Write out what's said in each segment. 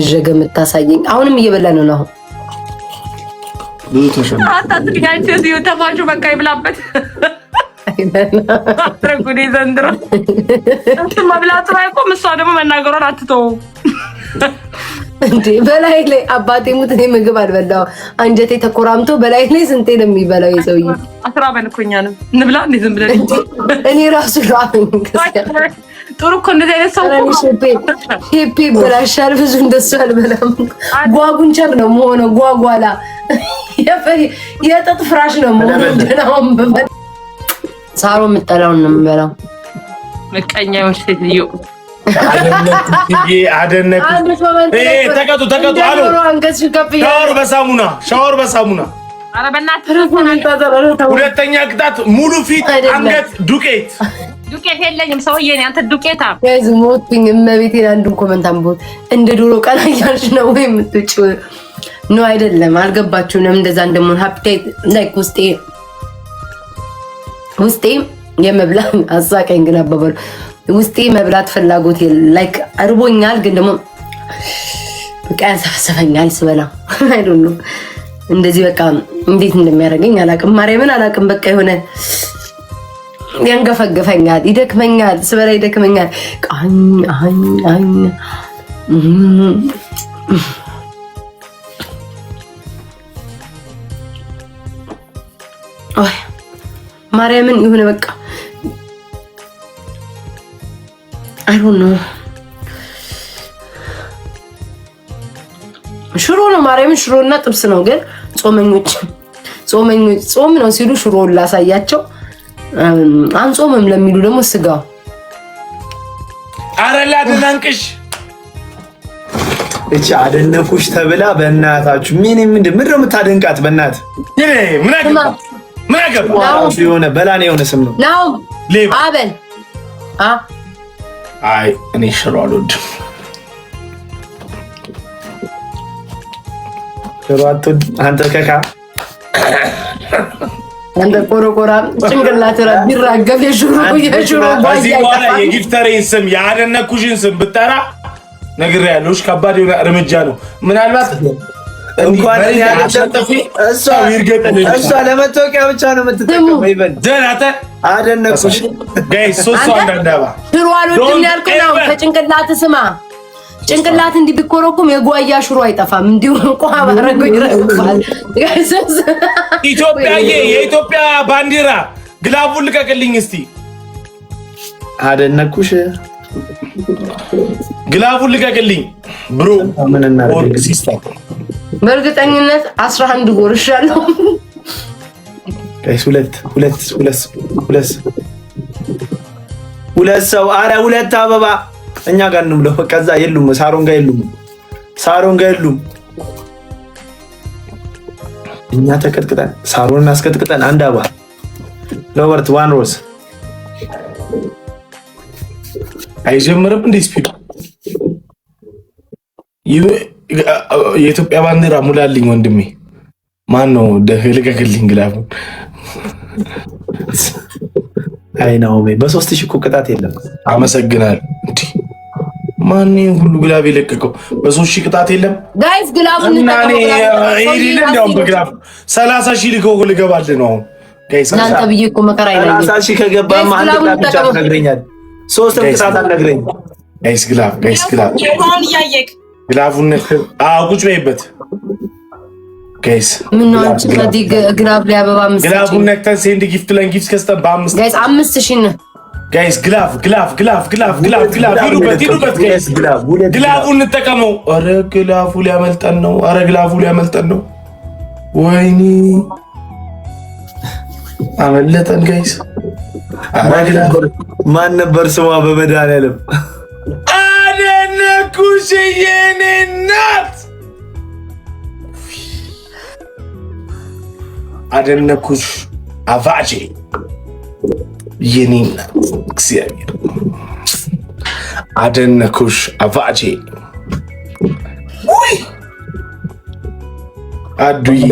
ጀገ የምታሳየኝ አሁንም እየበላ ነው ነው ብዙ ተሸነ አታጥቂያቸው እዚሁ ተፋሹ በቃ ይብላበት አትረጉዴ ዘንድሮ እንትን መብላቱ አይቆም እሷ ደግሞ መናገሯን አትተው እንዴ በላይ ላይ አባቴ ሙት እኔ ምግብ አልበላው አንጀቴ ተቆራምቶ በላይ ላይ ስንቴ ነው የሚበላው የሰውዬ አስራ በልኩኛ ነው እንብላ እንዴ ዝም ብለን እኔ ራሱ ራበኝ ጥሩ እኮ እንደዚህ አይነት ሰው ሄፔ ብላሻል ብዙ እንደሱ አልበላም ጓጉንቸር ነው መሆነ ጓጓላ የጥጥ ፍራሽ ነው መሆነ ደናውን በመ ሳሮ የምጠላውን ነው የምበላው መቀኛው ሴትዮ አደነኩ ተቀጡ አሉ ሻወር በሳሙና ኧረ በእናትህ ሁለተኛ ቅጣት ሙሉ ፊት አንገት ዱቄት የለኝም ሰውዬ ነኝ አንተ ዱቄታ ጋይዝ ሞትኝ እመቤቴን አንዱን ኮመንት አንቦት እንደ ዶሮ ቀና እያልሽ ነው ወይ የምትውጪው ነው አይደለም አልገባችሁንም እንደዛ እንደምን ሃፒታይት ላይክ ውስጤ የመብላት አሳቀኝ ግን አባባሉ ውስጤ መብላት ፍላጎት ላይክ አርቦኛል ግን ደግሞ በቃ ያሰፈሰፈኛል ስበላ አይ ዶንት ኖ እንደዚህ በቃ እንዴት እንደሚያደርገኝ አላቅም ማርያምን አላቅም በቃ የሆነ ያንገፈገፈኛል ይደክመኛል ስበላ ይደክመኛል ቃኝ አይ ማርያምን የሆነ በቃ አይ ዶንት ኖ ሽሮ ነው ማርያምን ሽሮና ጥብስ ነው ግን ጾመኞች ጾም ነው ሲሉ ሽሮ ላሳያቸው አንጾምም ለሚሉ ደግሞ ስጋው አረላ ደናንቅሽ እቺ አደነኩሽ ተብላ በእናታችሁ ምንድን ነው የምታደንቃት በእናት ምን አገባ የሆነ በላኔ የሆነ ስም ነው ናው አበል አይ እኔ ሽሮ አልወድም ሽሮ አትወድ አንተ ከካ አንተ ቆሮቆራ ጭንቅላት ቢራገፍ የሽሮ በዚህ በኋላ የጊፍተሬን ስም ያደነኩሽን ስም ብጠራ ነግሬያለሁሽ ከባድ የሆነ እርምጃ ነው ምናልባት እንኳን እሷ ለመታወቂያ ብቻ ነው የምትጠቀመው ይበል ዘናተ አደነኩሽ ጋይስ ሶስት አንዳንዳባ ሽሮ አልወድም ያልከው ነው ከጭንቅላት ስማ ጭንቅላት እንዲህ ቢኮረኩም የጓያ ሽሮ አይጠፋም እንዲሁ እንኳን አባረገው ይረግፋል የኢትዮጵያ ባንዲራ ግላቡን ልቀቅልኝ እስቲ አደነኩሽ ግላቡን ልቀቅልኝ ብሮ ምን እናደርግ ሲስተር በእርግጠኝነት 11 ጎርሻለሁ ጋይስ ሁለት ሰው አረ ሁለት አበባ እኛ ጋር ነው ብለው ከዛ የሉም ሳሮን ጋር የሉም እኛ ተቀጥቅጠን ሳሮን አስቀጥቅጠን አንድ አበባ ሮበርት ዋን ሮዝ አይጀምርም እንዴ ስፒድ የኢትዮጵያ ባንዲራ ሙላልኝ ወንድሜ ማን ነው ልቀቅልኝ ግላቡ አይ ነው በ3000 እኮ ቅጣት የለም አመሰግናለሁ እንዴ ማን ሁሉ ግላብ የለቀቀው በ3000 ቅጣት የለም ጋይስ ግላቡን እንደውም በግላብ 30,000 ልገባልህ ነው ጋይስ እናንተ ብዬ እኮ መከራ አይለኝም 30,000 ከገባማ አንድ ቅጣት ብቻ ትነግረኛለህ ሶስት ቅጣት አልነግረኝ ጋይስ ግላብ አሁን እያየክ ግላቡን ቁጭ በይበት ጋይስ ምን ነው አንቺ ከዚህ ግላብ ላይ አበባ መስጠት ግላቡን ነክተን ሴንድ ጊፍት ለጊፍት ከስተን በ5 ጋይስ 5,000 ነው ጋይስ ግላብ ይሉበት ጋይስ ግላቡን እንጠቀመው አረ ግላቡ ሊያመልጠን ነው ወይኔ አመለጠን ጋይስ ማን ነበር ስሟ በመድኃኒዓለም አደነኩሽ የኔ እናት አደነኩሽ አቫቼ የኔ እናት እግዚአብሔር አደነኩሽ አቫቼ አዱይ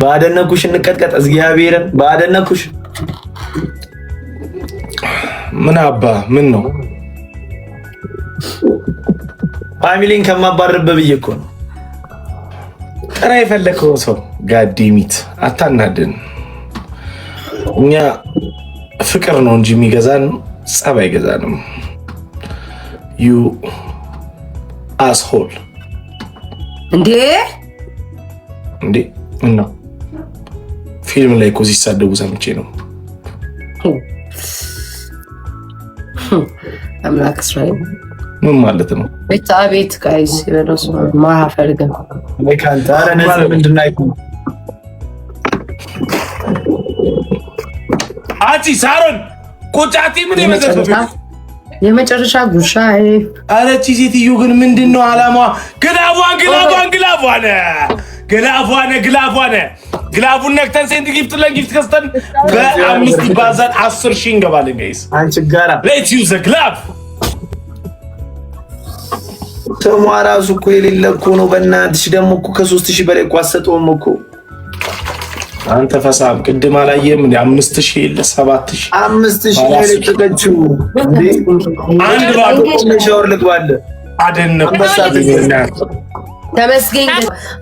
ባደነኩሽ እንቀጥቀጥ እግዚአብሔርን ባደነኩሽ ምን አባ ምን ነው ፋሚሊን ከማባረርበት ብዬ እኮ ነው። ጥራ የፈለከው ሰው ጋዲሚት አታናድን። እኛ ፍቅር ነው እንጂ የሚገዛን ጸብ አይገዛንም። ዩ አስሆል እንዴ እና ፊልም ላይ እኮ ሲሳደቡ ሰምቼ ነው። አምላክ እስራኤል ምን ማለት ነው? ቤት ጋይስ ይበለስ ማሐፈልገን ለካንታ አረነ ምንድን ነው አይኩ አቺ ሳሮን ቁጫቲ ምን ይመዘፈፍ የመጨረሻ ጉሻይ አረቺ ሴትዮ ግን ምንድነው አላማዋ? ግላቡን ነክተን ሴንት ጊፍት ለጊፍት ከስተን በ5 ይባዛል 10,000 እንገባለን ጋይስ። አንቺ ጋራ ሌትስ ዩዝ ዘ ግላብ ስሟ ራሱ እኮ የሌለ እኮ ነው። በእናትሽ ደግሞ እኮ ከ3000 በላይ እኮ አሰጠውም እኮ አንተ ፈሳም ቅድም አላየም እንዴ? 5000 የለ 7000 ላይ ለቀቀችው እንዴ? አንድ ባዶ ሻወር ልግባለ አደነኩ። ተመስገን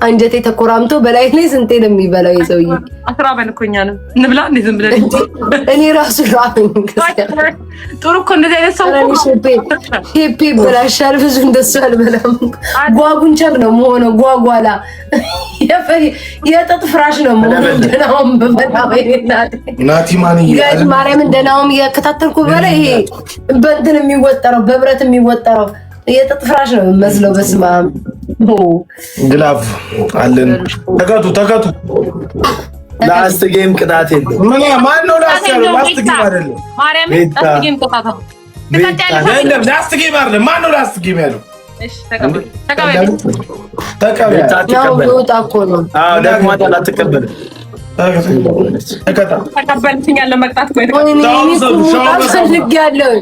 አንጀቴ ተኮራምቶ በላይ ላይ ስንቴ ነው የሚበላው የሰውዬ? አስራ በልኮኛንም እንብላ እንዴ ዝም ብለን እኔ ራሱ ራበኝ። ጥሩ እኮ እንደዚህ አይነት ሰው እኮ ሼፔ በላሻል ብዙ እንደሱ አልበላም። ጓጉንቸር ነው የምሆነው። ጓጓላ የጥጥ ፍራሽ ነው የምሆነው። ደናውም በመላው ይናት ናቲ ማን ይላል ማርያምን ደናውም እያከታተልኩ በላ ይሄ በእንትን የሚወጠረው በብረት የሚወጠረው የጥጥ ፍራሽ ነው መስለው። በስመ አብ ግላፍ አለን። ተከቱ ላስት ጌም ቅጣት የለም። ማን ነው ላስት ያለው? ላስት ጌም አይደለም ማርያም ላስት ጌም ቅጣት ነው። ላስት ጌም አይደለም። ማን ነው ላስት ጌም ያለው? እሺ ተቀበል ነው ወጣ እኮ ነው። አዎ ደግሞ አትቀበል ተቀበልኛል ለመቅጣት ቆይ ፈልጌያለሁ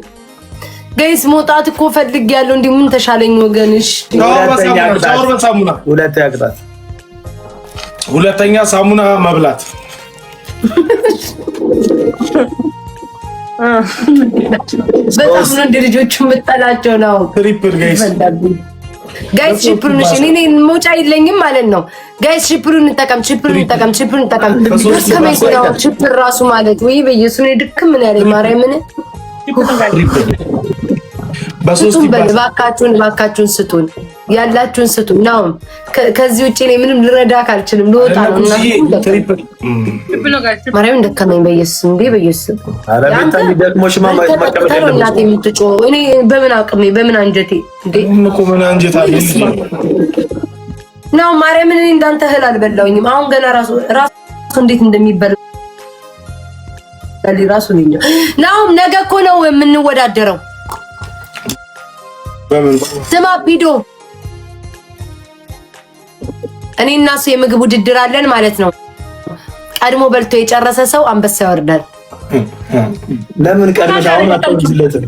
ጋይስ መውጣት እኮ ፈልጌያለሁ። እንዴ ምን ተሻለኝ ወገንሽ? ሁለተኛ ሳሙና መብላት በጣም ነው እንደ ልጆቹ የምጠላቸው ነው። ትሪፕል ጋይስ ሽፕሩን እሺ እኔ መውጫ የለኝም ማለት ነው። ጋይስ ሽፕሩን እንጠቀም። ሽፕር ራሱ ማለት ወይ በኢየሱስ ነው ድክም ምን ያለኝ ማርያምን በሶስት ባካችሁን ስጡን፣ ያላችሁን ስጡን። ነው ከዚህ ውጪ እኔ ምንም ልረዳክ አልችልም። ልወጣ ነው እና ማርያም ደከመኝ። በኢየሱስ እንዴ በኢየሱስ አረቤታ ሊደክሞሽ ማቀበል እናቴ የምትጮህ እኔ በምን አቅሜ በምን አንጀቴ እንዴ ምን አንጀት አለኝ ነው ማርያም። እኔ እንዳንተ እህል አልበላሁኝም። አሁን ገና ራሱ እንዴት እንደሚበላ ራሱ ነው። ነገ እኮ ነው የምንወዳደረው። ስማ ፒዶ እኔ እና እሱ የምግብ ውድድር አለን ማለት ነው። ቀድሞ በልቶ የጨረሰ ሰው አንበሳ ያወርዳል። ለምን ቀድመሽ አሁን አትወልጅለትም?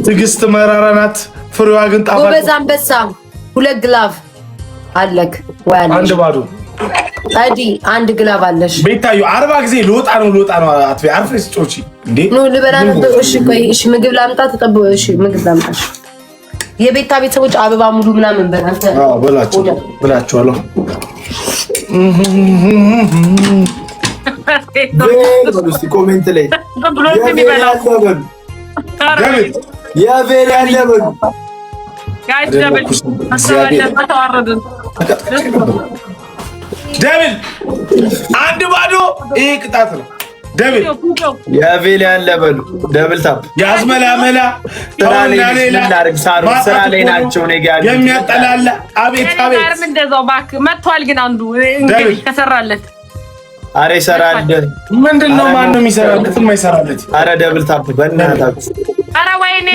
ትዕግስት መራራ ናት፣ ፍሬዋ ግን ጣፋጭ። ጎበዝ አንበሳ 2 ግላቭ አለክ ወይ? አንድ ባዶ ታዲ 1 ግላቭ አለሽ። ቤታዩ 40 ጊዜ ልወጣ ነው አትበይ። አርፈሽ ጮቺ እንዴ ነው ልበላ ነበር። እሺ ቆይ እሺ ምግብ ላምጣ ተጠበው። እሺ ምግብ ላምጣሽ። የቤታ ቤተሰቦች አበባ ሙሉ ምናምን በእናንተ ብላችኋለሁ። እስቲ ኮሜንት ላይ የቬል ያለበሉ ጋይስ ደብል አንድ ባዶ። ይሄ ቅጣት ነው። ደብል የቬል ያለበሉ ደብል ታፕ ያዝመላመላ ስራ ላይ ናቸው። እኔ ጋር የሚያጠላላ አቤት ጋርም እንደዛው ባክ መጥቷል። ግን አንዱ እንግዲህ ከሰራለት አረ ይሰራል። ምንድነው? ማን ነው የሚሰራለት? የማይሰራለት? አረ ደብል ታፕ በእናታችሁ። አረ ወይኔ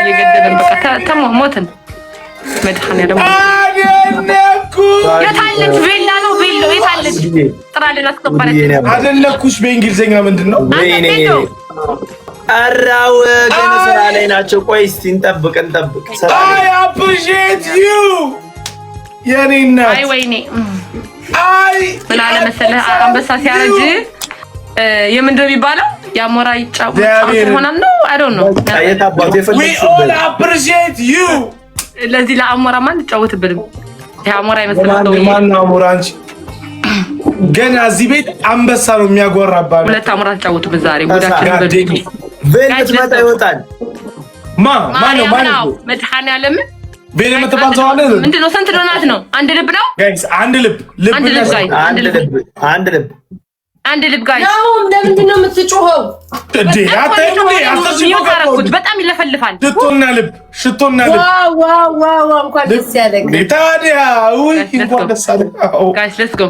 እየገደለን በቃ ሞትን። መድኃኒዓለም የታለች ቬላ ነው ቬሎ የታለች? ጥራልን አስከባሪ አደለኩሽ። በእንግሊዝኛ ምንድነው? አራው ገና ስራ ላይ ናቸው። ቆይ እስቲ እንጠብቅ። I appreciate you የኔ እናት። አይ ወይኔ ምን አለ መሰለህ አንበሳ ሲያረጅ የምንድነው የሚባለው? ያሞራ ይጫወት ሆናል ነው አይ ዶንት ኖ ታየታባው we all appreciate you ለዚህ ለአሞራ ማን ይጫወትብንም ያሞራ ይመስላል ማን ነው አሞራ አንቺ ገና እዚህ ቤት አንበሳ ነው የሚያጎራባው ሁለት አሞራ ተጫወቱብን ዛሬ ጉዳችን በደግ ቬልት መጣ ይወጣል ማን ነው መድኃኒዓለም ቤለ መተባንተው አለ ምንድነው ስንት ዶናት ነው አንድ ልብ ነው ጋይስ አንድ ልብ አንድ ልብ ጋይስ ነው ለምንድነው የምትጮኸው እንዴ አታዩኝ በጣም ይለፈልፋል ሽቶና ልብ ዋው እንኳን ደስ ያለህ ታዲያ ወይ እንኳን ደስ አለህ ጋይስ ሌትስ ጎ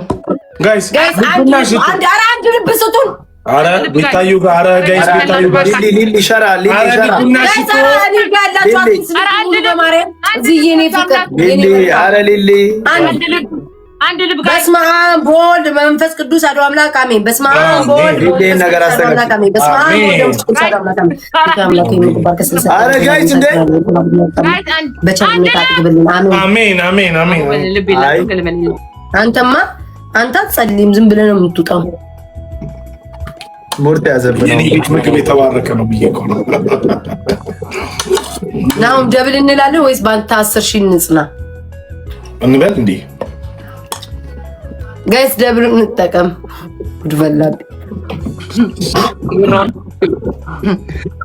ጋይስ አንድ ልብ ስጡን አረ ቢታዩ ጋር ጋይስ ቢታዩ ጋር ሊሊ ሸራ አንድ ልብ ጋይስ በስመ አብ ወወልድ መንፈስ ቅዱስ አሐዱ አምላክ አሜን። በስመ አብ ወወልድ ነገር አስተካክል አረ ጋይስ እንደ አሜን አንተማ አንተ አትጸልይም ዝም ብለህ ነው የምትውጣው። ሞርት ያዘብነው የኔ ቤት ምግብ የተባረከ ነው ብዬ እኮ ነው። ናው ደብል እንላለን ወይስ ባንተ 10,000 እንጽና እንበል እንዴ? ጋይስ ደብል እንጠቀም። ጉድ በላብ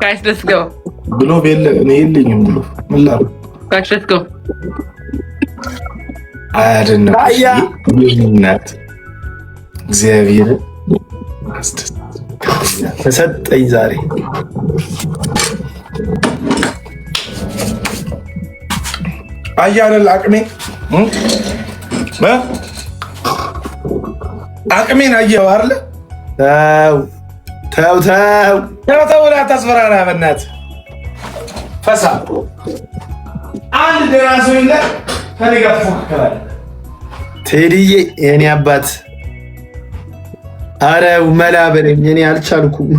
ጋይስ ሌትስ ጎ ብሎ ቤለ እኔ የለኝም ብሎ ምላ ጋይስ ሌትስ ጎ አይደለም ይልናት እግዚአብሔር ተሰጠኝ ዛሬ አያለ አቅሜን አየው አይደል? ተው ላታስፈራራ በእናትህ ፈሳ አንድ ደራሶ ይለ ከነጋር ፎክራለህ ቴዲዬ የኔ አባት አረ መላ በለኝ እኔ አልቻልኩም።